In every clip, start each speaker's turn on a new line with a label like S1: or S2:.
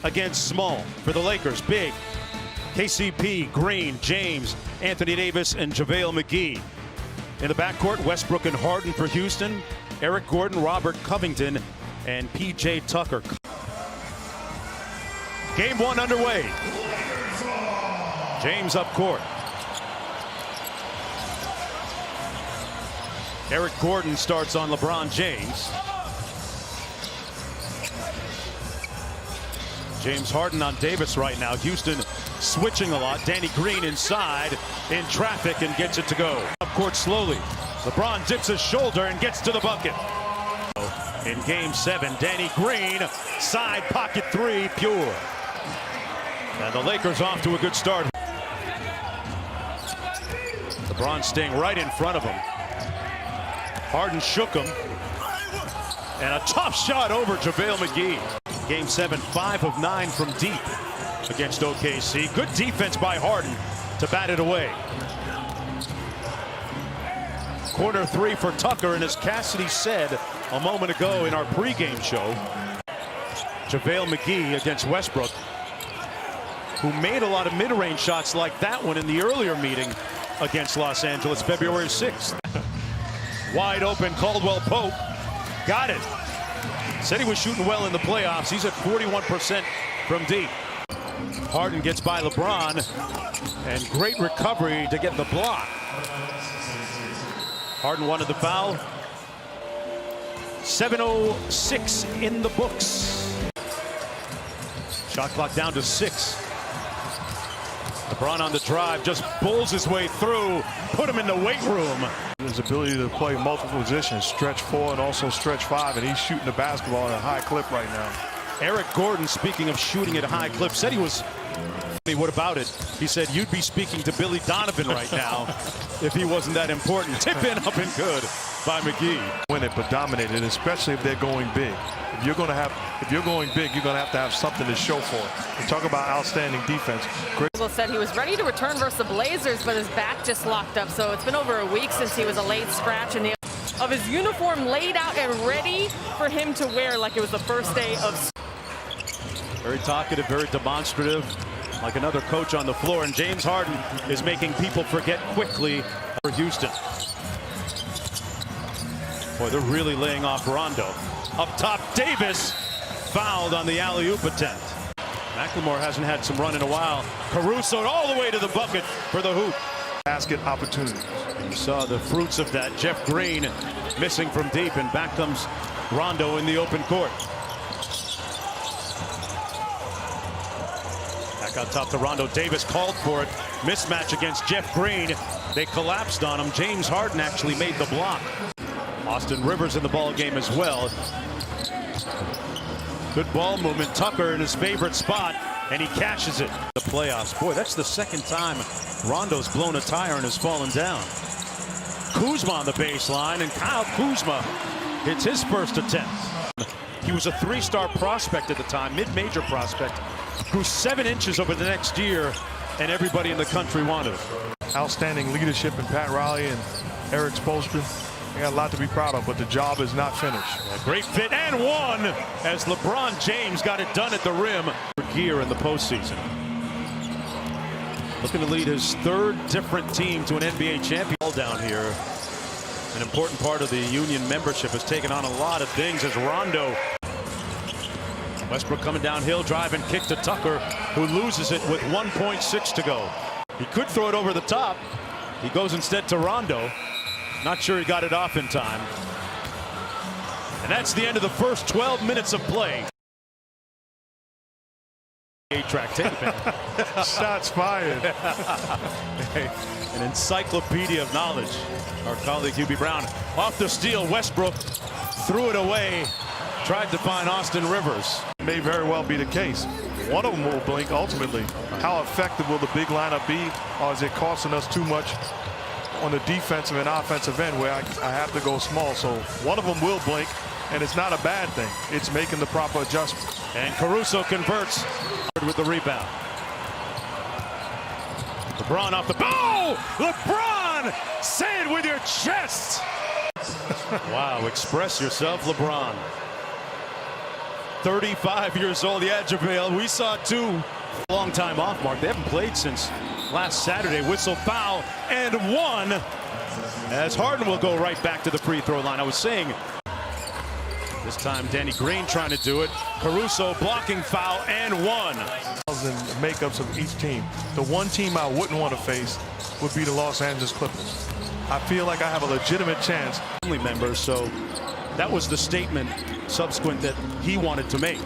S1: against small for the Lakers. Big, KCP, Green, James, Anthony Davis, and JaVale McGee. In the backcourt, Westbrook and Harden for Houston. Eric Gordon, Robert Covington, and P.J. Tucker. Game one underway. James up court. Eric Gordon starts on LeBron James. James Harden on Davis right now. Houston switching a lot. Danny Green inside in traffic and gets it to go. Up court slowly. LeBron dips his shoulder and gets to the bucket. In game 7, Danny Green, side pocket three, pure. And the Lakers off to a good start. LeBron staying right in front of him. Harden shook him. And a tough shot over JaVale McGee. Game 7, 5 of 9 from deep against OKC. Good defense by Harden to bat it away. Corner three for Tucker, and as Cassidy said a moment ago in our pregame show, JaVale McGee against Westbrook, who made a lot of mid-range shots like that one in the earlier meeting against Los Angeles, February 6th. Wide open, Caldwell Pope got it. Said he was shooting well in the playoffs. He's at 41% from deep. Harden gets by LeBron, and great recovery to get the block. Harden wanted the foul. 7:06 in the books. Shot clock down to 6. LeBron on the drive, just pulls his way through, put him in the weight room.
S2: His ability to play multiple positions, stretch 4 and also stretch 5, and he's shooting the basketball at a high clip right now.
S1: Eric Gordon, speaking of shooting at a high clip, said he was, what about it? He said, you'd be speaking to Billy Donovan right now if he wasn't that important. Tip in, up and good by McGee.
S2: Win it, but dominate it, especially if they're going big. If you're going big, you're going to have something to show for it. And talk about outstanding defense.
S3: Said he was ready to return versus the Blazers, but his back just locked up. So it's been over a week since he was a late scratch, and of his uniform laid out and ready for him to wear like it was the first day of.
S1: Very talkative, very demonstrative, like another coach on the floor. And James Harden is making people forget quickly for Houston. Boy, they're really laying off Rondo. Up top, Davis fouled on the alley-oop attempt. McLemore hasn't had some run in a while. Caruso all the way to the bucket for the hoop.
S2: Basket opportunities.
S1: You saw the fruits of that. Jeff Green missing from deep, and back comes Rondo in the open court. Back out top to Rondo. Davis called for it. Mismatch against Jeff Green. They collapsed on him. James Harden actually made the block. Austin Rivers in the ball game as well. Good ball movement. Tucker in his favorite spot, and he cashes it. The playoffs. Boy, that's the second time Rondo's blown a tire and has fallen down. Kuzma on the baseline, and Kyle Kuzma hits his first attempt. He was a 3-star prospect at the time, mid-major prospect. Grew 7 inches over the next year, and everybody in the country wanted him.
S2: Outstanding leadership in Pat Riley and Eric Spoelstra. They got a lot to be proud of, but the job is not finished.
S1: A great fit and one as LeBron James got it done at the rim. Gear in the postseason. Looking to lead his 3rd different team to an NBA champion. All down here. An important part of the union membership has taken on a lot of things as Rondo. Westbrook coming downhill, drive and kick to Tucker, who loses it with 1.6 to go. He could throw it over the top. He goes instead to Rondo. Not sure he got it off in time. And that's the end of the first 12 minutes of play. 8-track taping.
S2: Shots fired.
S1: An encyclopedia of knowledge. Our colleague Hubie Brown off the steal. Westbrook threw it away. Tried to find Austin Rivers.
S2: May very well be the case. One of them will blink ultimately. How effective will the big lineup be, or is it costing us too much on the defensive and offensive end where I have to go small? So one of them will blink, and it's not a bad thing. It's making the proper adjustments.
S1: And Caruso converts with the rebound. LeBron off the bow. LeBron, say it with your chest. Wow, express yourself, LeBron. 35 years old. Yeah, JaVale, we saw two. Long time off, Mark. They haven't played since last Saturday. Whistle, foul, and one. As Harden will go right back to the free throw line. I was saying, this time Danny Green trying to do it. Caruso blocking foul and one.
S2: Makeups of each team. The one team I wouldn't want to face would be the Los Angeles Clippers. I feel like I have a legitimate chance.
S1: Family members, so that was the statement subsequent that he wanted to make.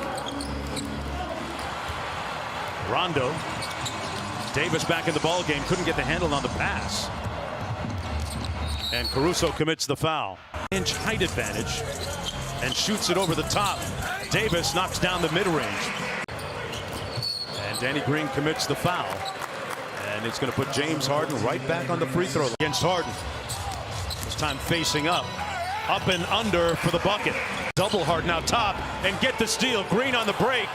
S1: Rondo. Davis back in the ball game, couldn't get the handle on the pass. And Caruso commits the foul. Inch height advantage and shoots it over the top. Davis knocks down the mid-range. And Danny Green commits the foul. And it's going to put James Harden right back on the free throw line against Harden. This time facing up. Up and under for the bucket. Double Harden out top and get the steal. Green on the break.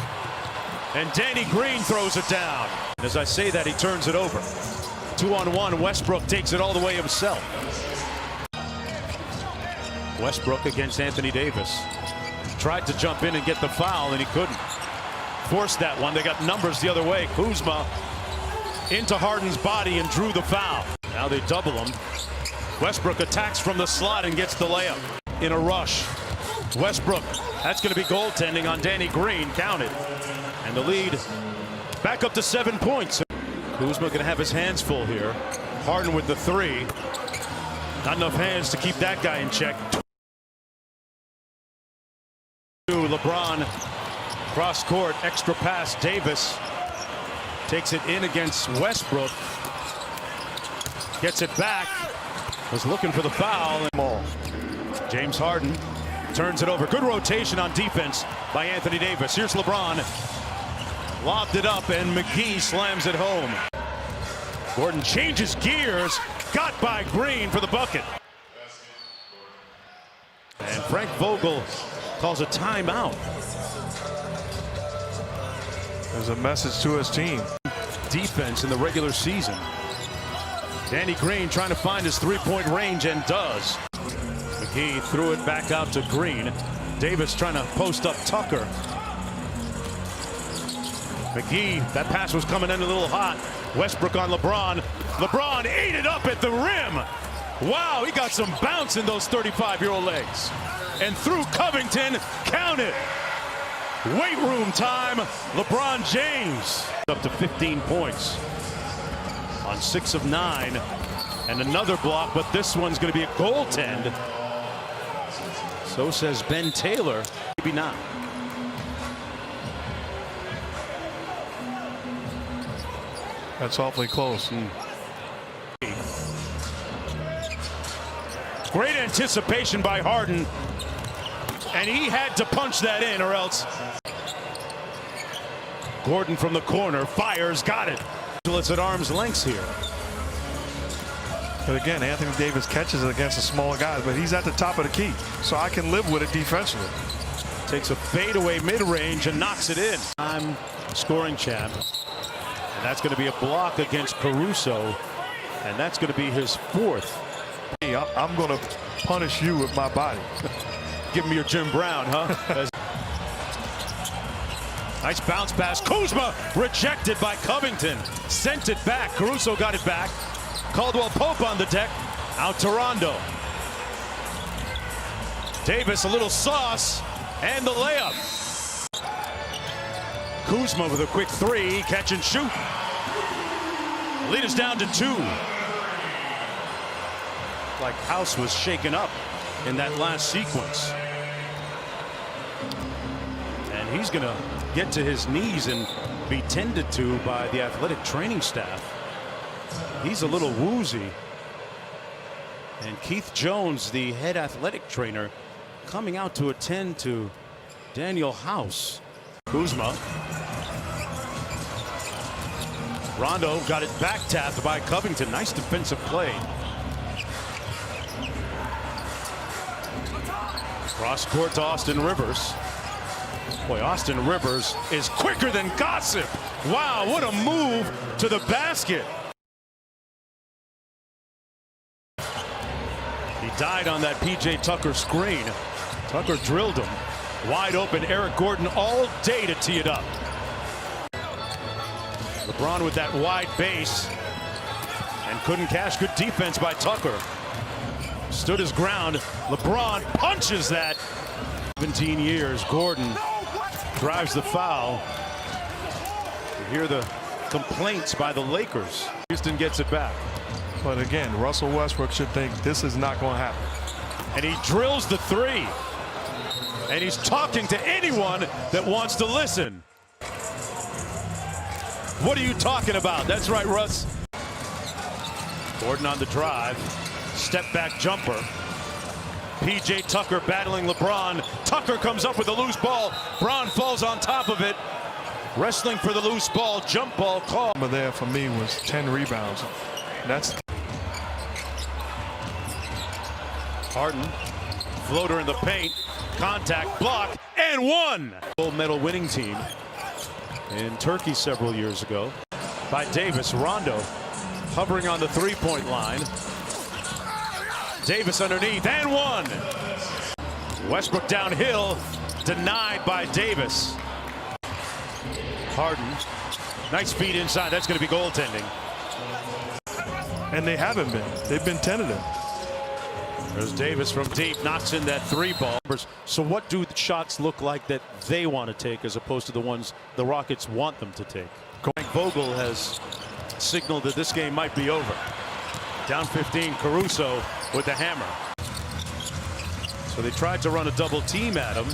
S1: And Danny Green throws it down. And as I say that, he turns it over. 2-on-1, Westbrook takes it all the way himself. Westbrook against Anthony Davis. Tried to jump in and get the foul, and he couldn't. Forced that one. They got numbers the other way. Kuzma into Harden's body and drew the foul. Now they double him. Westbrook attacks from the slot and gets the layup. In a rush. Westbrook, that's going to be goaltending on Danny Green. Counted. And the lead back up to 7 points. Kuzma going to have his hands full here. Harden with the three. Not enough hands to keep that guy in check. LeBron cross court, extra pass. Davis takes it in against Westbrook. Gets it back. Was looking for the foul. James Harden turns it over. Good rotation on defense by Anthony Davis. Here's LeBron. Lobbed it up and McGee slams it home. Gordon changes gears. Got by Green for the bucket. And Frank Vogel calls a timeout.
S2: There's a message to his team.
S1: Defense in the regular season. Danny Green trying to find his three-point range and does. McGee threw it back out to Green. Davis trying to post up Tucker. McGee, that pass was coming in a little hot. Westbrook on LeBron. LeBron ate it up at the rim. Wow, he got some bounce in those 35-year-old legs. And through Covington, count it. Weight room time, LeBron James. Up to 15 points on 6 of 9. And another block, but this one's going to be a goaltend. So says Ben Taylor. Maybe not.
S2: That's awfully close.
S1: Great anticipation by Harden. And he had to punch that in or else. Gordon from the corner fires, got it. It's at arm's length here.
S2: But again, Anthony Davis catches it against the smaller guys, but he's at the top of the key, so I can live with it defensively.
S1: Takes a fadeaway mid-range and knocks it in. I'm scoring champ. And that's going to be a block against Caruso. And that's going to be his 4th.
S2: Hey, I'm going to punish you with my body.
S1: Give him your Jim Brown, huh? Nice bounce pass. Kuzma rejected by Covington. Sent it back. Caruso got it back. Caldwell Pope on the deck. Out to Rondo. Davis a little sauce. And the layup. Kuzma with a quick three. Catch and shoot. Lead is down to 2. Like House was shaken up in that last sequence. And he's going to get to his knees and be tended to by the athletic training staff. He's a little woozy. And Keith Jones, the head athletic trainer, coming out to attend to Daniel House. Kuzma. Rondo got it back tapped by Covington. Nice defensive play. Cross court to Austin Rivers. Boy, Austin Rivers is quicker than gossip. Wow, what a move to the basket. He died on that PJ Tucker screen. Tucker drilled him. Wide open, Eric Gordon all day to tee it up. LeBron with that wide base and couldn't cash. Good defense by Tucker. Stood his ground. LeBron punches that. 17 years, Gordon drives the foul. You hear the complaints by the Lakers. Houston gets it back.
S2: But again, Russell Westbrook should think this is not going to happen.
S1: And he drills the three. And he's talking to anyone that wants to listen. What are you talking about? That's right, Russ. Gordon on the drive. Step back jumper. PJ Tucker battling LeBron. Tucker comes up with a loose ball. Bron falls on top of it. Wrestling for the loose ball. Jump ball call.
S2: But there for me was 10 rebounds. That's
S1: Harden. Floater in the paint. Contact, block, and one. Gold medal winning team in Turkey several years ago by Davis. Rondo hovering on the three-point line. Davis underneath, and one. Westbrook downhill, denied by Davis. Harden, nice feed inside. That's going to be goaltending.
S2: and they haven't been. They've been tentative.
S1: There's Davis from deep, knocks in that three ball. So what do the shots look like that they want to take as opposed to the ones the Rockets want them to take? Vogel has signaled that this game might be over. Down 15, Caruso with the hammer. So they tried to run a double team at him,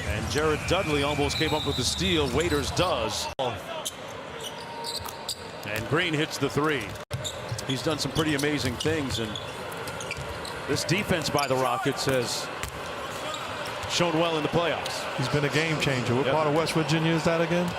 S1: and Jared Dudley almost came up with the steal. Waiters does. And Green hits the three. He's done some pretty amazing things, and this defense by the Rockets has shown well in the playoffs.
S2: He's been a game changer. What part of West Virginia is that again?